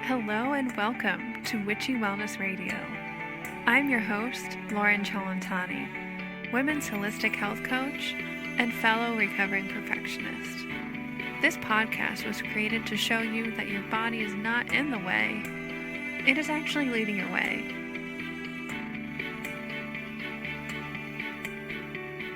Hello and welcome to Witchy Wellness Radio. I'm your host, Lauren Chalantani, women's holistic health coach and fellow recovering perfectionist. This podcast was created to show you that your body is not in the way, it is actually leading your way.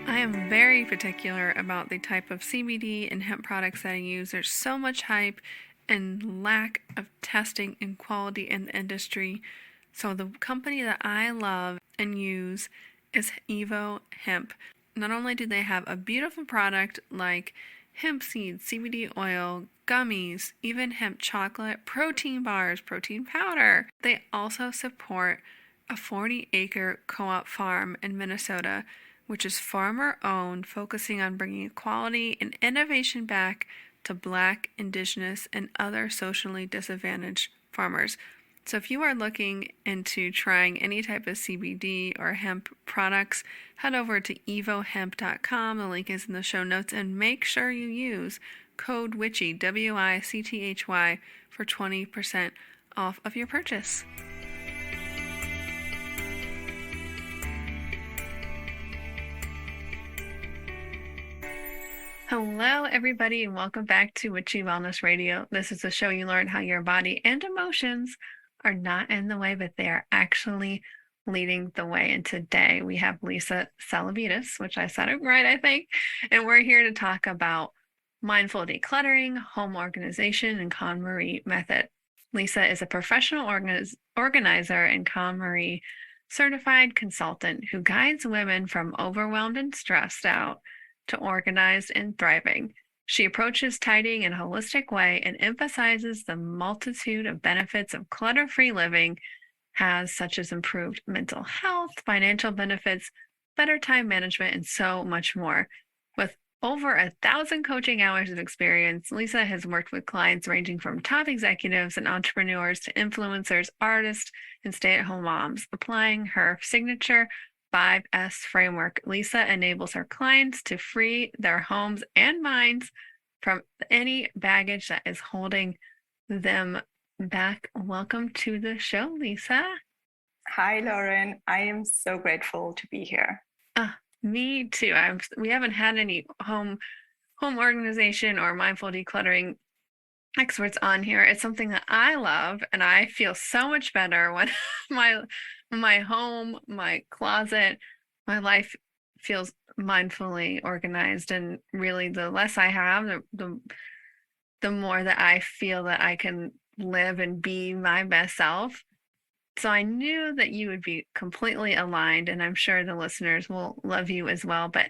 I am very particular about the type of CBD and hemp products that I use. There's so much hype and lack of testing and quality in the industry. So the company that I love and use is Evo Hemp. Not only do they have a beautiful product like hemp seeds, CBD oil, gummies, even hemp chocolate, protein bars, protein powder, they also support a 40-acre co-op farm in Minnesota, which is farmer-owned, focusing on bringing equality and innovation back to Black, Indigenous, and other socially disadvantaged farmers. So if you are looking into trying any type of CBD or hemp products, head over to evohemp.com. The link is in the show notes, and make sure you use code WICHY, WICTHY, for 20% off of your purchase. Hello, everybody, and welcome back to Witchy Wellness Radio. This is a show you learn how your body and emotions are not in the way, but they are actually leading the way. And today we have Tselebidis, which I said it right, I think, and we're here to talk about mindful decluttering, home organization, and Konmari Method. Lisa is a professional organizer and Konmari certified consultant who guides women from overwhelmed and stressed out to organized and thriving. She approaches tidying in a holistic way and emphasizes the multitude of benefits of clutter-free living has, such as improved mental health, financial benefits, better time management, and so much more. With over 1,000 coaching hours of experience, Lisa has worked with clients ranging from top executives and entrepreneurs to influencers, artists, and stay-at-home moms. Applying her signature 5S framework, Lisa enables her clients to free their homes and minds from any baggage that is holding them back. Welcome to the show, Lisa. Hi, Lauren. I am so grateful to be here. Me too. We haven't had any home organization or mindful decluttering experts on here. It's something that I love, and I feel so much better when my home, my closet, my life feels mindfully organized. And really, the less I have, the more that I feel that I can live and be my best self. So I knew that you would be completely aligned, and I'm sure the listeners will love you as well. But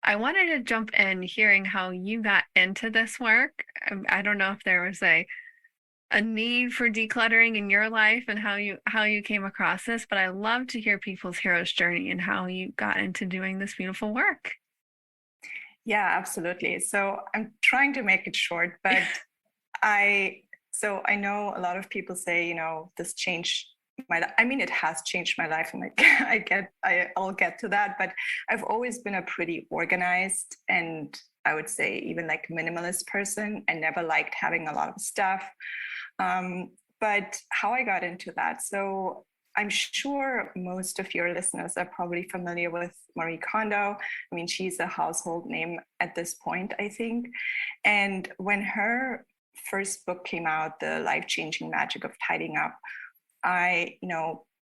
I wanted to jump in hearing how you got into this work. I don't know if there was a need for decluttering in your life and how you came across this, but I love to hear people's hero's journey and how you got into doing this beautiful work. Yeah, absolutely. So I'm trying to make it short, but I know a lot of people say, this changed my life. I mean, it has changed my life, and I'll get to that, but I've always been a pretty organized and I would say even like minimalist person. I never liked having a lot of stuff. But how I got into that. So I'm sure most of your listeners are probably familiar with Marie Kondo. I mean, she's a household name at this point, I think. And when her first book came out, The Life-Changing Magic of Tidying Up,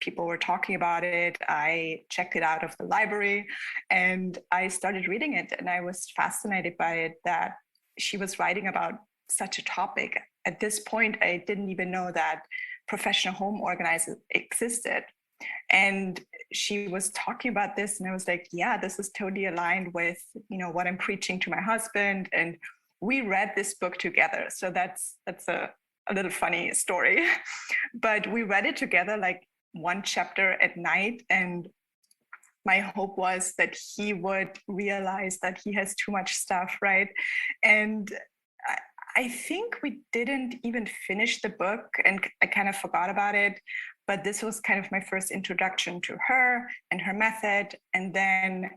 people were talking about it. I checked it out of the library and I started reading it, and I was fascinated by it that she was writing about such a topic. At this point, I didn't even know that professional home organizers existed. And she was talking about this, and I was like, yeah, this is totally aligned with, what I'm preaching to my husband. And we read this book together. So that's a little funny story. But we read it together, like one chapter at night. And my hope was that he would realize that he has too much stuff, right? And I think we didn't even finish the book, and I kind of forgot about it. But this was kind of my first introduction to her and her method. And then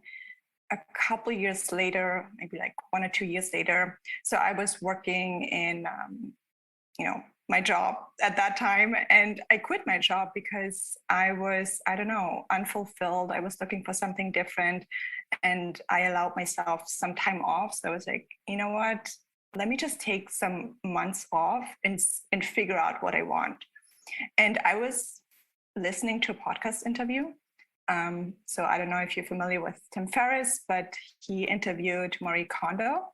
a couple years later, maybe like 1 or 2 years later, so I was working in my job at that time. And I quit my job because I was, I don't know, unfulfilled. I was looking for something different, and I allowed myself some time off. So I was like, you know what? Let me just take some months off and figure out what I want. And I was listening to a podcast interview. So I don't know if you're familiar with Tim Ferriss, but he interviewed Marie Kondo.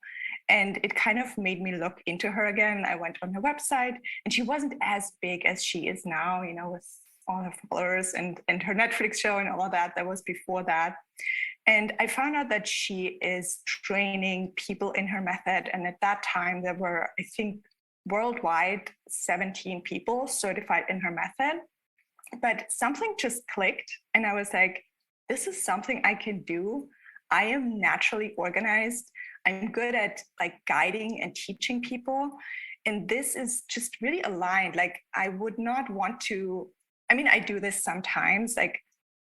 And it kind of made me look into her again. I went on her website, and she wasn't as big as she is now, with all her followers and her Netflix show and all of that. That was before that. And I found out that she is training people in her method. And at that time, there were, I think, worldwide 17 people certified in her method. But something just clicked, and I was like, this is something I can do. I am naturally organized. I'm good at guiding and teaching people. And this is just really aligned. I would not want to, I do this sometimes.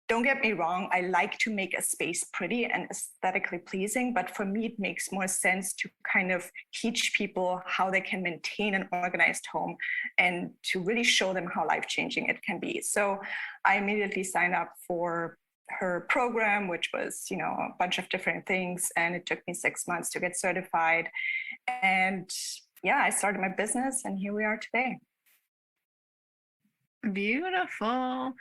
Don't get me wrong, I like to make a space pretty and aesthetically pleasing, but for me, it makes more sense to kind of teach people how they can maintain an organized home and to really show them how life-changing it can be. So I immediately signed up for her program, which was, a bunch of different things. And it took me 6 months to get certified. And yeah, I started my business, and here we are today. Beautiful.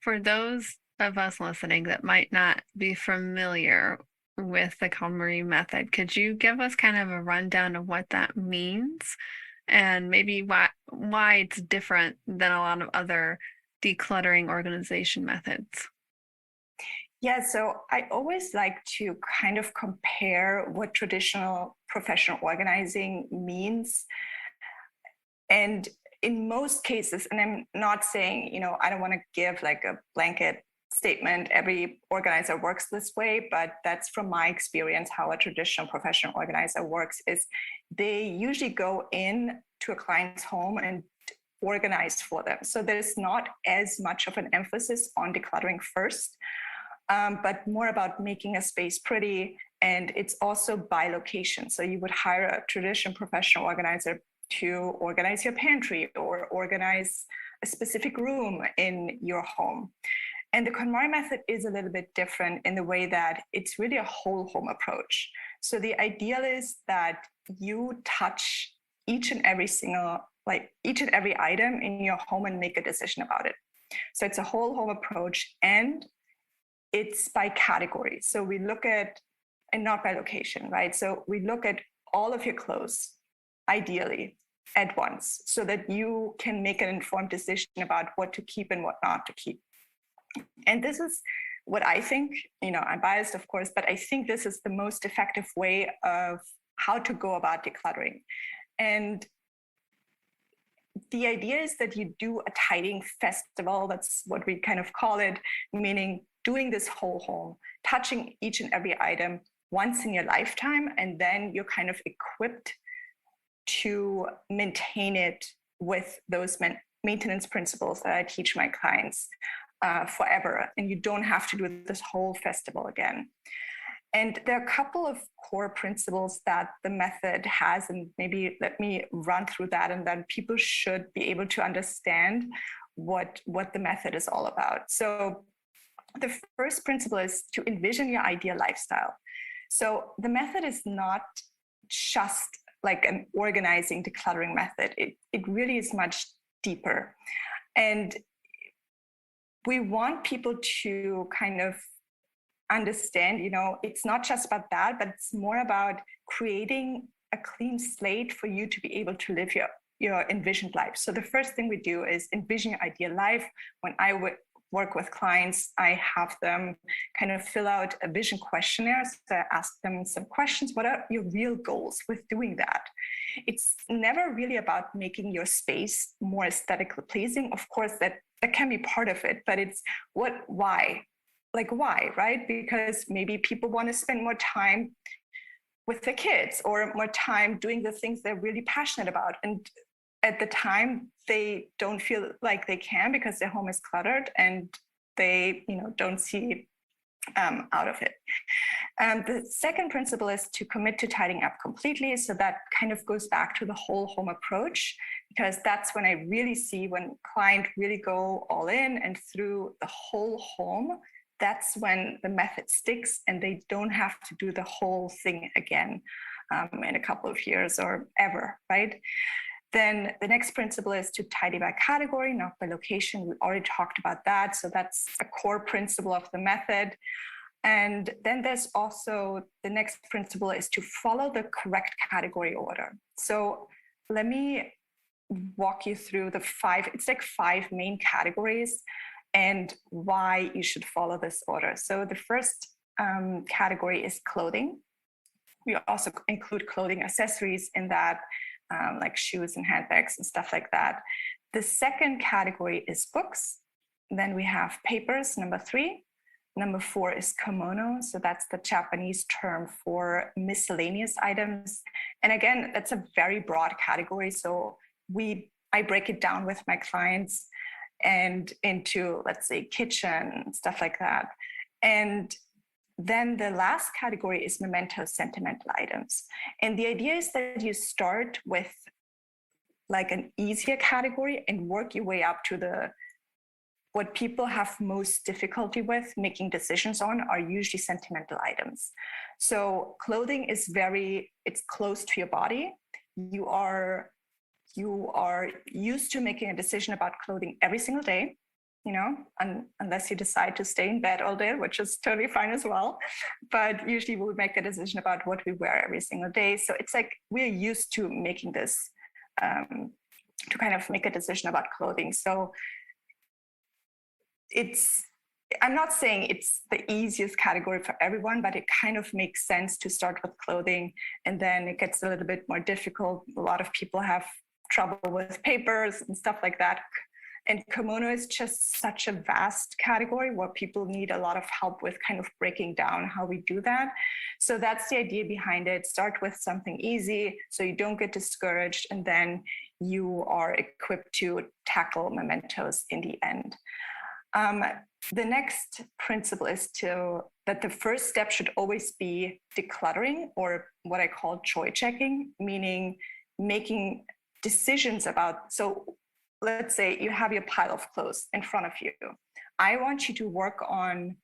For those of us listening that might not be familiar with the Konmari Method, could you give us kind of a rundown of what that means and maybe why it's different than a lot of other decluttering organization methods? Yeah, so I always like to kind of compare what traditional professional organizing means. And in most cases, and I'm not saying, I don't want to give a blanket statement, every organizer works this way, but that's from my experience how a traditional professional organizer works is they usually go in to a client's home and organize for them. So there's not as much of an emphasis on decluttering first, but more about making a space pretty. And it's also by location. So you would hire a traditional professional organizer to organize your pantry or organize a specific room in your home. And the Konmari Method is a little bit different in the way that it's really a whole home approach. So the ideal is that you touch each and every item in your home and make a decision about it. So it's a whole home approach, and it's by category. So we look at, and not by location, right? So we look at all of your clothes, ideally, at once, so that you can make an informed decision about what to keep and what not to keep. And this is what I think, I'm biased, of course, but I think this is the most effective way of how to go about decluttering. And the idea is that you do a tidying festival. That's what we kind of call it, meaning doing this whole home, touching each and every item once in your lifetime, and then you're kind of equipped to maintain it with those maintenance principles that I teach my clients forever. And you don't have to do this whole festival again. And there are a couple of core principles that the method has, and maybe let me run through that, and then people should be able to understand what the method is all about. So the first principle is to envision your ideal lifestyle. So the method is not just like an organizing, decluttering method. It really is much deeper. And we want people to kind of understand, it's not just about that, but it's more about creating a clean slate for you to be able to live your envisioned life. So the first thing we do is envision your ideal life. When I work with clients, I have them kind of fill out a vision questionnaire. So I ask them some questions. What are your real goals with doing that? It's never really about making your space more aesthetically pleasing. Of course, that can be part of it, but it's why? Why, right? Because maybe people want to spend more time with their kids or more time doing the things they're really passionate about. And at the time, they don't feel like they can because their home is cluttered and they, don't see out of it. The second principle is to commit to tidying up completely. So that kind of goes back to the whole home approach, because that's when I really see when client really go all in and through the whole home. That's when the method sticks and they don't have to do the whole thing again in a couple of years or ever, right? Then the next principle is to tidy by category, not by location. We already talked about that. So that's a core principle of the method. And then there's also the next principle is to follow the correct category order. So let me walk you through it's like 5 main categories and why you should follow this order. So the first category is clothing. We also include clothing accessories in that, like shoes and handbags and stuff like that. The second category is books. Then we have papers, number 3. Number 4 is kimono. So that's the Japanese term for miscellaneous items. And again, that's a very broad category. So I break it down with my clients and into, let's say, kitchen, stuff like that. And then the last category is Memento, sentimental items. And the idea is that you start with like an easier category and work your way up to what people have most difficulty with making decisions on are usually sentimental items. So clothing is it's close to your body. You are used to making a decision about clothing every single day, unless you decide to stay in bed all day, which is totally fine as well. But usually we make a decision about what we wear every single day. So it's like we're used to making this, to kind of make a decision about clothing. So I'm not saying it's the easiest category for everyone, but it kind of makes sense to start with clothing, and then it gets a little bit more difficult. A lot of people have trouble with papers and stuff like that. And kimono is just such a vast category where people need a lot of help with kind of breaking down how we do that. So that's the idea behind it. Start with something easy so you don't get discouraged, and then you are equipped to tackle mementos in the end. The next principle is that the first step should always be decluttering, or what I call joy checking, meaning making decisions about, so let's say you have your pile of clothes in front of you. I want you to work on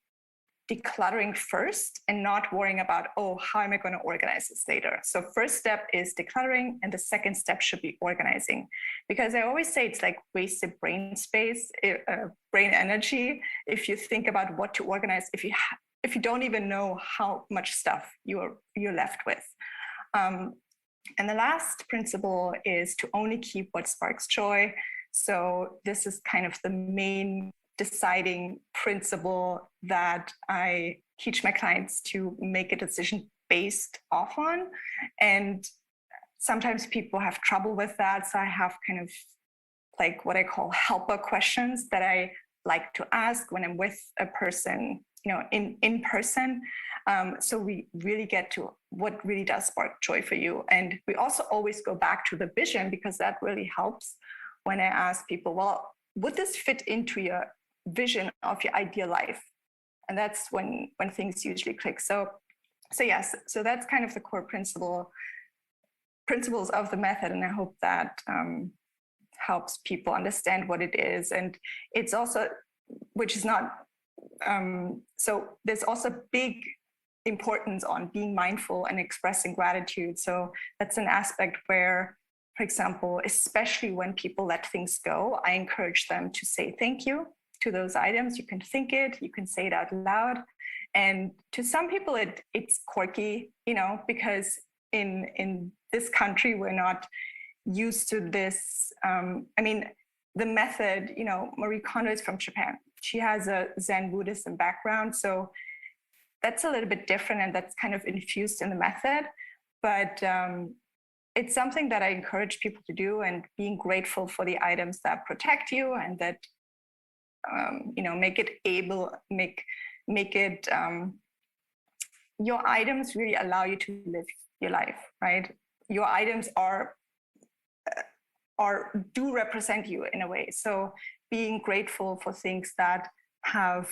decluttering first and not worrying about, how am I going to organize this later? So first step is decluttering, and the second step should be organizing. Because I always say it's like wasted brain space, brain energy, if you think about what to organize, if you don't even know how much stuff you're left with. And the last principle is to only keep what sparks joy. So this is kind of the main deciding principle that I teach my clients to make a decision based off on. And sometimes people have trouble with that. So I have kind of like what I call helper questions that I like to ask when I'm with a person, in person. So we really get to what really does spark joy for you. And we also always go back to the vision, because that really helps when I ask people, well, would this fit into your vision of your ideal life? And that's when things usually click. So yes, so that's kind of the core principles of the method. And I hope that helps people understand what it is. And it's also, which is not, so there's also big importance on being mindful and expressing gratitude. So that's an aspect where, for example, especially when people let things go, I encourage them to say thank you to those items. You can think it, you can say it out loud. And to some people, it's quirky, because in this country, we're not used to this. The method, Marie Kondo is from Japan. She has a Zen Buddhism background. So that's a little bit different, and that's kind of infused in the method. But it's something that I encourage people to do, and being grateful for the items that protect you and that, make it, your items really allow you to live your life, right? Your items do represent you in a way. So being grateful for things that have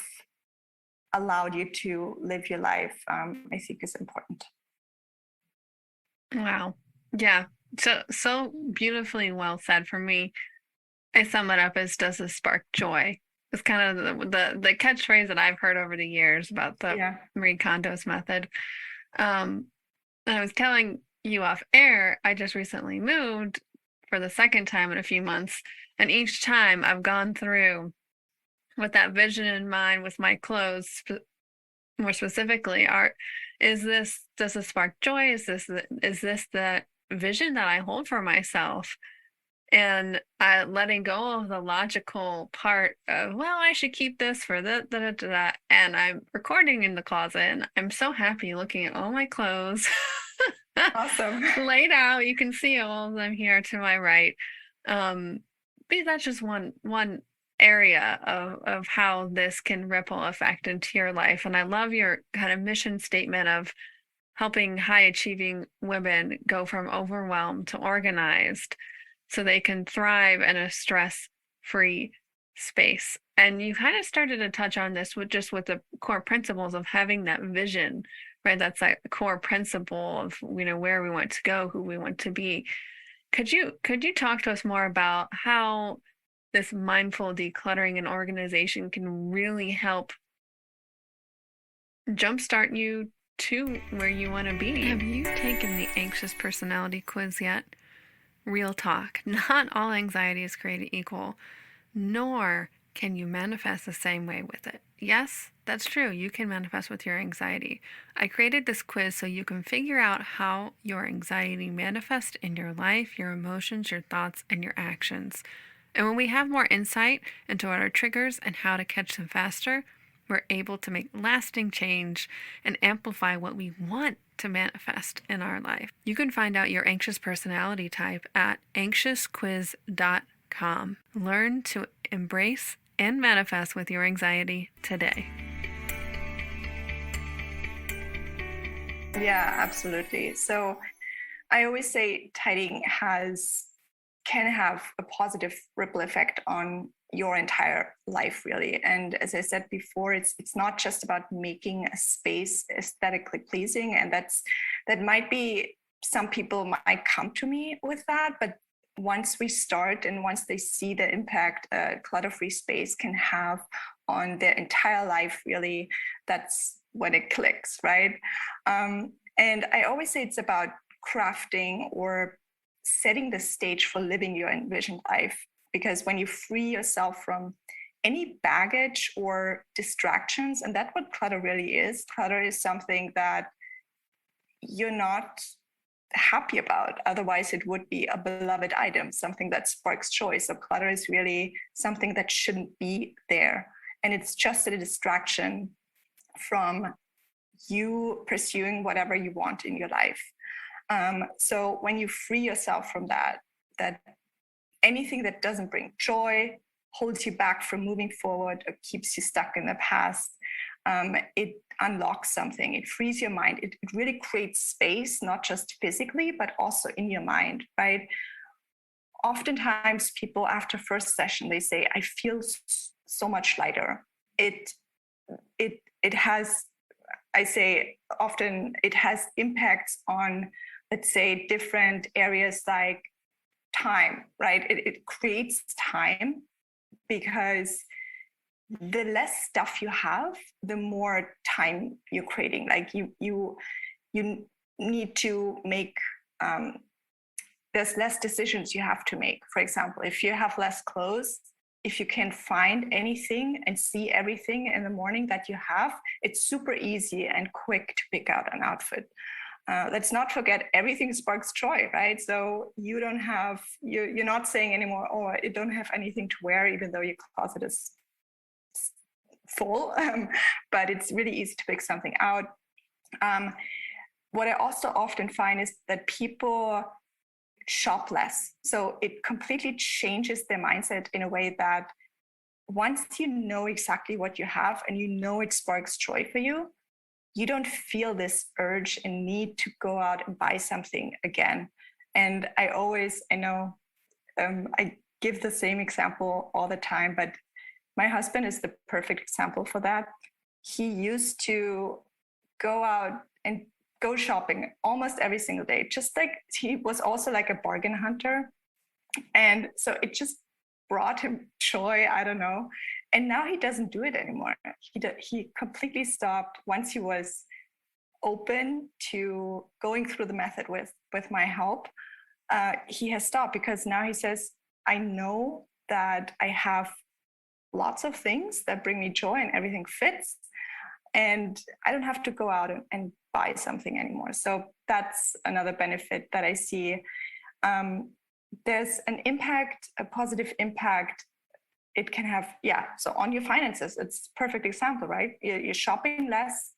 allowed you to live your life, I think is important. Wow. Yeah. So beautifully well said. For me, I sum it up as, does this spark joy? It's kind of the catchphrase that I've heard over the years about the Yeah. Marie Kondo's method. And I was telling you off air, I just recently moved for the second time in a few months. And each time I've gone through with that vision in mind with my clothes, more specifically, does this spark joy? Is this the vision that I hold for myself? And letting go of the logical part of, well, I should keep this for that. And I'm recording in the closet, and I'm so happy looking at all my clothes Awesome. laid out. You can see all of them here to my right. But that's just one area of how this can ripple effect into your life. And I love your kind of mission statement of helping high achieving women go from overwhelmed to organized so they can thrive in a stress-free space. And you kind of started to touch on this with the core principles of having that vision, right? That's that core principle of, where we want to go, who we want to be. Could you talk to us more about how this mindful decluttering and organization can really help jumpstart you to where you want to be? Have you taken the anxious personality quiz yet? Real talk. Not all anxiety is created equal, nor can you manifest the same way with it. Yes, that's true. You can manifest with your anxiety. I created this quiz so you can figure out how your anxiety manifests in your life, your emotions, your thoughts, and your actions. And when we have more insight into what are triggers and how to catch them faster, we're able to make lasting change and amplify what we want to manifest in our life. You can find out your anxious personality type at anxiousquiz.com. Learn to embrace and manifest with your anxiety today. Yeah, absolutely. So I always say tidying can have a positive ripple effect on your entire life, really. And as I said before, it's not just about making a space aesthetically pleasing, and that might be, some people might come to me with that, but once we start and once they see the impact a clutter-free space can have on their entire life, really, that's when it clicks, right? And I always say it's about crafting or setting the stage for living your envisioned life. Because when you free yourself from any baggage or distractions, and that's what clutter really is. Clutter is something that you're not happy about. Otherwise, it would be a beloved item, something that sparks joy. So clutter is really something that shouldn't be there. And it's just a distraction from you pursuing whatever you want in your life. So when you free yourself from that anything that doesn't bring joy, holds you back from moving forward, or keeps you stuck in the past, it unlocks something. It frees your mind. It really creates space, not just physically, but also in your mind, right? Oftentimes people after first session, they say, I feel so much lighter. It has, I say often, it has impacts on, let's say, different areas like time, right? It creates time, because the less stuff you have, the more time you're creating. Like you need to make, there's less decisions you have to make. For example, if you have less clothes, if you can find anything and see everything in the morning that you have, it's super easy and quick to pick out an outfit. Let's not forget, everything sparks joy, right? So you don't have, you're not saying anymore, oh, I don't have anything to wear, even though your closet is full. But it's really easy to pick something out. What I also often find is that people shop less. So it completely changes their mindset in a way that once you know exactly what you have and you know it sparks joy for you, you don't feel this urge and need to go out and buy something again. And I know I give the same example all the time, but my husband is the perfect example for that. He used to go out and go shopping almost every single day. Just like he was also like a bargain hunter. And so it just brought him joy. I don't know. And now he doesn't do it anymore. He completely stopped once he was open to going through the method with my help. He has stopped because now he says, I know that I have lots of things that bring me joy and everything fits. And I don't have to go out and buy something anymore. So that's another benefit that I see. There's an impact, a positive impact it can have. Yeah. So on your finances, it's a perfect example, right? You're shopping less.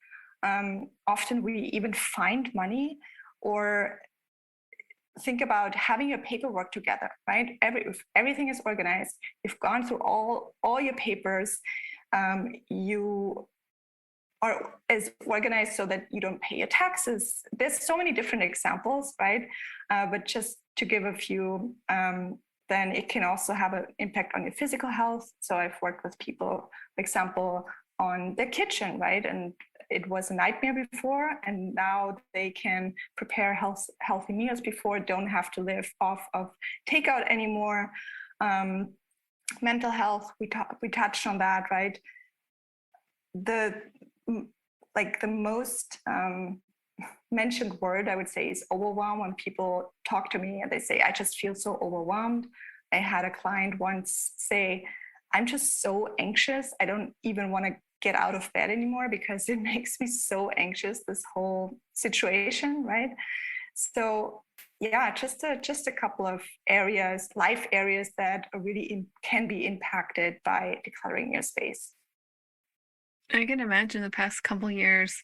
Often we even find money, or think about having your paperwork together, right? If everything is organized, you've gone through all your papers, you are as organized so that you don't pay your taxes. There's so many different examples, right? But just to give a few, then it can also have an impact on your physical health. So I've worked with people, for example, on their kitchen, right? And it was a nightmare before, and now they can prepare healthy meals before, don't have to live off of takeout anymore. Mental health, we touched on that, right? The most mentioned word I would say is overwhelm. When people talk to me and they say, I just feel so overwhelmed. I had a client once say, I'm just so anxious. I don't even want to get out of bed anymore because it makes me so anxious, this whole situation, right? So yeah, just a couple of areas, life areas that are really can be impacted by decluttering your space. I can imagine the past couple years,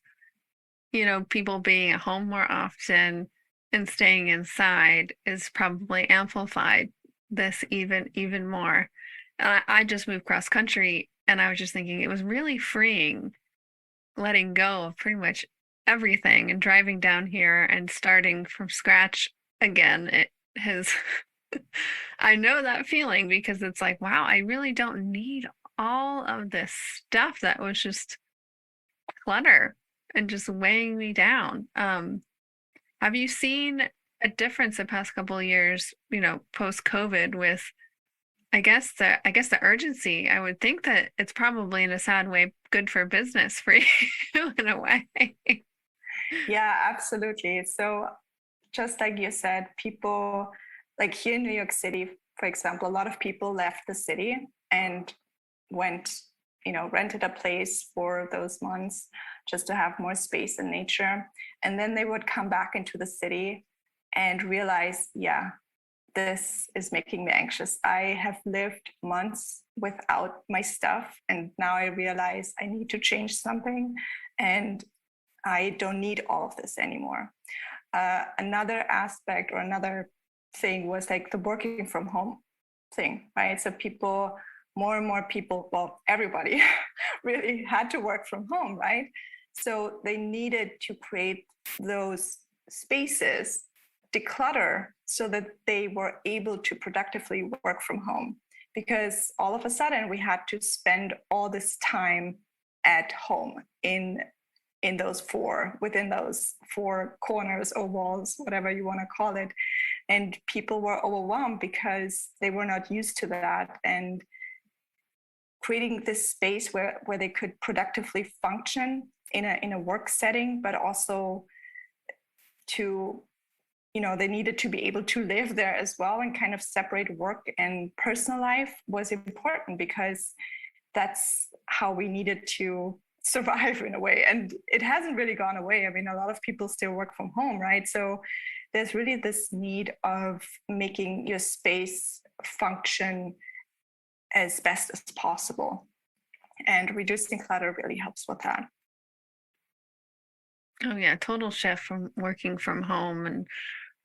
people being at home more often and staying inside is probably amplified this even more. I just moved cross country, and I was just thinking it was really freeing letting go of pretty much everything and driving down here and starting from scratch again. It has, I know that feeling because it's like, wow, I really don't need all of this stuff that was just clutter and just weighing me down. Have you seen a difference the past couple of years, post COVID with I guess the urgency? I would think that it's probably in a sad way good for business for you in a way. Yeah, absolutely. So just like you said, people like here in New York City, for example, a lot of people left the city and went, rented a place for those months just to have more space in nature. And then they would come back into the city and realize, yeah, this is making me anxious. I have lived months without my stuff, and now I realize I need to change something, and I don't need all of this anymore. Another aspect or another thing was like the working from home thing, right? So more and more people, well, everybody really had to work from home, right? So they needed to create those spaces, declutter, so that they were able to productively work from home. Because all of a sudden we had to spend all this time at home within those four corners or walls, whatever you want to call it. And people were overwhelmed because they were not used to that. And creating this space where they could productively function in a work setting, but also they needed to be able to live there as well, and kind of separate work and personal life was important, because that's how we needed to survive in a way. And it hasn't really gone away. I mean, a lot of people still work from home, right? So there's really this need of making your space function as best as possible. And reducing clutter really helps with that. Oh yeah, total shift from working from home, and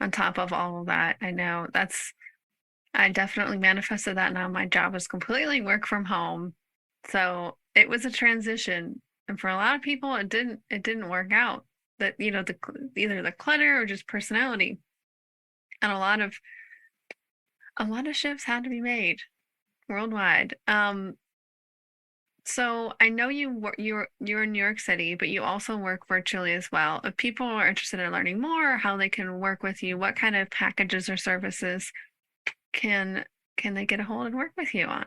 on top of all of that, I know I definitely manifested that now. My job is completely work from home. So it was a transition. And for a lot of people it didn't work out. That either the clutter or just personality. And a lot of shifts had to be made worldwide. So I know you're in New York City, but you also work virtually as well. If people are interested in learning more, how they can work with you, what kind of packages or services can can they get a hold and work with you on?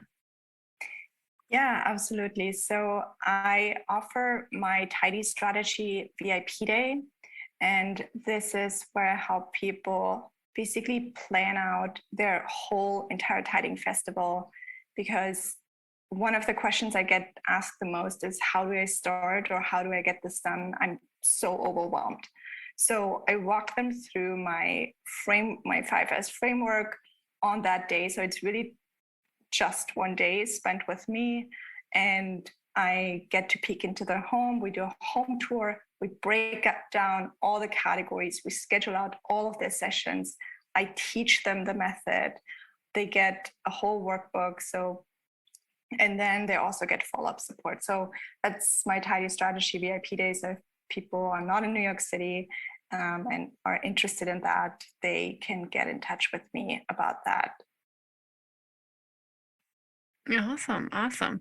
Yeah, absolutely. So I offer my Tidy Strategy VIP day. And this is where I help people basically plan out their whole entire tidying festival. Because one of the questions I get asked the most is, how do I start or how do I get this done? I'm so overwhelmed. So I walk them through my 5S framework on that day. So it's really just one day spent with me, and I get to peek into their home. We do a home tour. We break down all the categories. We schedule out all of their sessions. I teach them the method. They get a whole workbook. So, and then they also get follow-up support. So that's my Tidy Strategy VIP days. If people are not in New York City and are interested in that, they can get in touch with me about that. Awesome, awesome.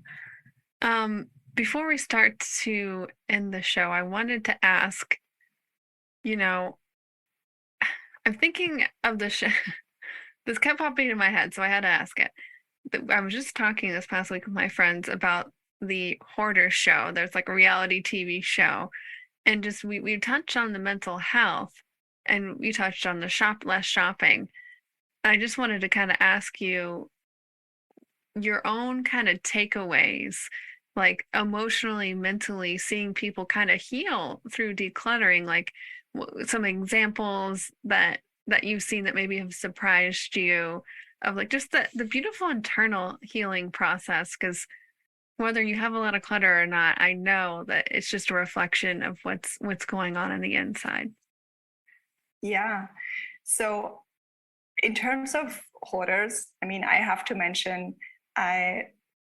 Before we start to end the show, I wanted to ask, you know, I'm thinking of the show. This kept popping in my head, so I had to ask it. I was just talking this past week with my friends about the Hoarder show. There's like a reality TV show, and just we touched on the mental health, and we touched on the less shopping. I just wanted to kind of ask you your own kind of takeaways, like emotionally, mentally, seeing people kind of heal through decluttering, like some examples that you've seen that maybe have surprised you of like just the beautiful internal healing process. Because whether you have a lot of clutter or not, I know that it's just a reflection of what's going on the inside. Yeah. So in terms of hoarders, I mean, I have to mention, I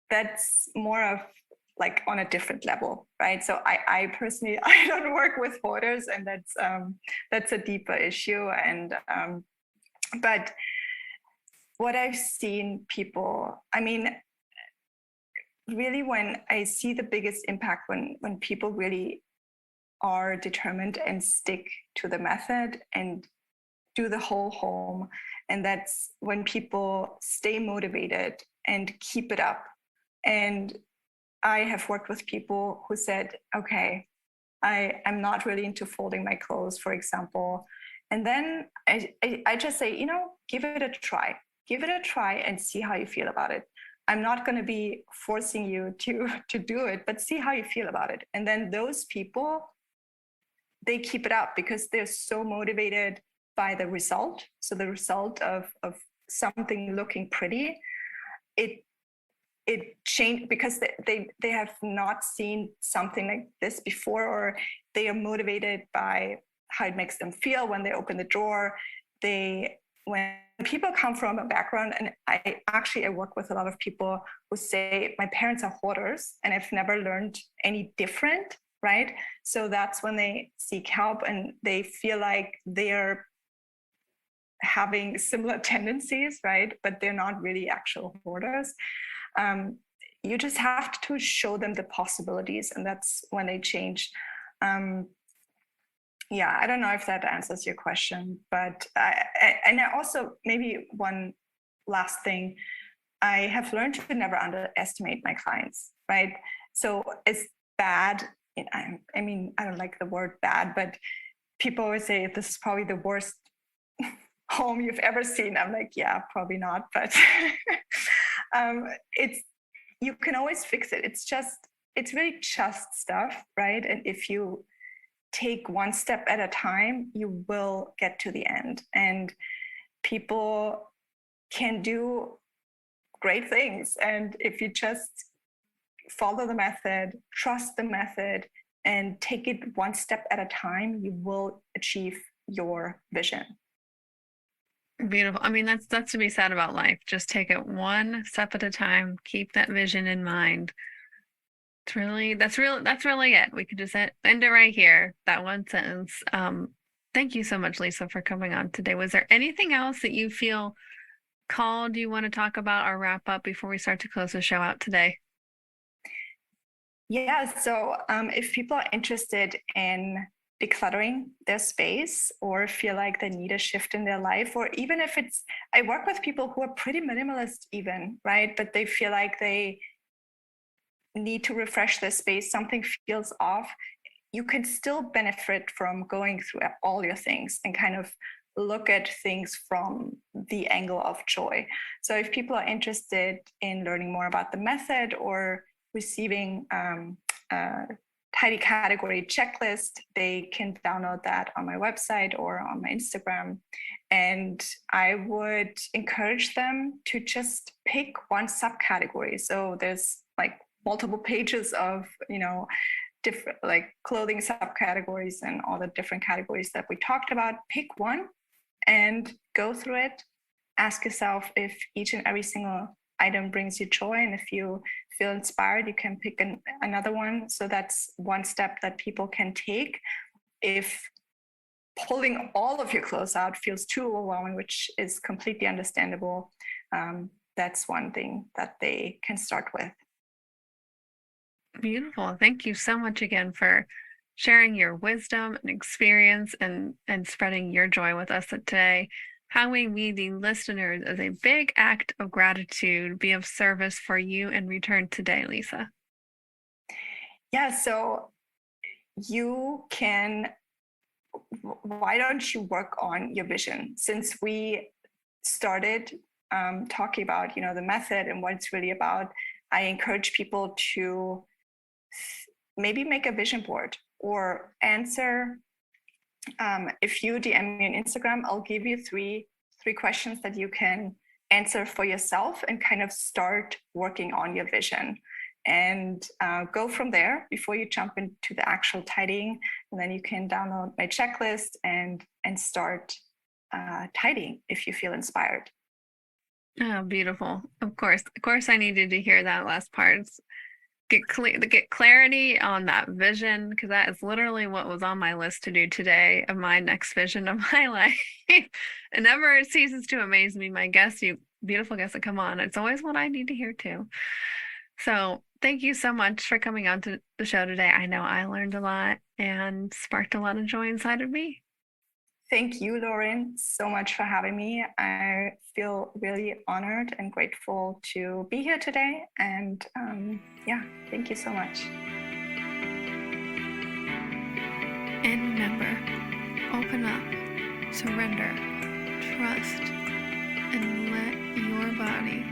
that's more of like on a different level, right? So I personally I don't work with hoarders, and that's a deeper issue. And but what I've seen people, I mean, really when I see the biggest impact when people really are determined and stick to the method and do the whole home. And that's when people stay motivated and keep it up. And I have worked with people who said, okay, I'm not really into folding my clothes, for example. And then I just say, give it a try. Give it a try and see how you feel about it. I'm not going to be forcing you to do it, but see how you feel about it. And then those people, they keep it up because they're so motivated by the result. So the result of something looking pretty, it changed because they have not seen something like this before, or they are motivated by how it makes them feel when they open the drawer. When people come from a background, and I work with a lot of people who say, my parents are hoarders and I've never learned any different, right? So that's when they seek help and they feel like they're having similar tendencies, right? But they're not really actual hoarders. You just have to show them the possibilities, and that's when they change. Yeah, I don't know if that answers your question, but I also, maybe one last thing, I have learned to never underestimate my clients, right? So it's bad. I mean, I don't like the word bad, but people always say this is probably the worst home you've ever seen. I'm like, yeah, probably not, but it's, you can always fix it. It's really just stuff, right? And if you take one step at a time, you will get to the end. And people can do great things. And if you just follow the method, trust the method, and take it one step at a time, you will achieve your vision. Beautiful. I mean, that's to be said about life. Just take it one step at a time. Keep that vision in mind. That's really it. We could just end it right here. That one sentence. Thank you so much, Lisa, for coming on today. Was there anything else that you feel called you want to talk about or wrap up before we start to close the show out today? Yeah, so if people are interested in decluttering their space or feel like they need a shift in their life, or even if it's, I work with people who are pretty minimalist, even, right? But they feel like they need to refresh their space, something feels off. You can still benefit from going through all your things and kind of look at things from the angle of joy. So if people are interested in learning more about the method or receiving a tidy category checklist, they can download that on my website or on my Instagram. And I would encourage them to just pick one subcategory. So there's like multiple pages of, different like clothing subcategories and all the different categories that we talked about. Pick one and go through it. Ask yourself if each and every single item brings you joy, and if you feel inspired, you can pick another one. So that's one step that people can take. If pulling all of your clothes out feels too overwhelming, which is completely understandable, that's one thing that they can start with. Beautiful. Thank you so much again for sharing your wisdom and experience and spreading your joy with us today. How may we, the listeners, as a big act of gratitude, be of service for you in return today, Lisa? Yeah, so you can, why don't you work on your vision? Since we started talking about, the method and what it's really about, I encourage people to maybe make a vision board or answer. If you DM me on Instagram, I'll give you three questions that you can answer for yourself and kind of start working on your vision, and go from there before you jump into the actual tidying. And then you can download my checklist and start tidying if you feel inspired. Oh, beautiful. Of course, I needed to hear that last part. Get clarity on that vision, because that is literally what was on my list to do today of my next vision of my life. It never ceases to amaze me. My guests, you beautiful guests that come on, it's always what I need to hear too. So thank you so much for coming on to the show today. I know I learned a lot and sparked a lot of joy inside of me. Thank you, Lauren, so much for having me. I feel really honored and grateful to be here today. And yeah, thank you so much. And remember, open up, surrender, trust, and let your body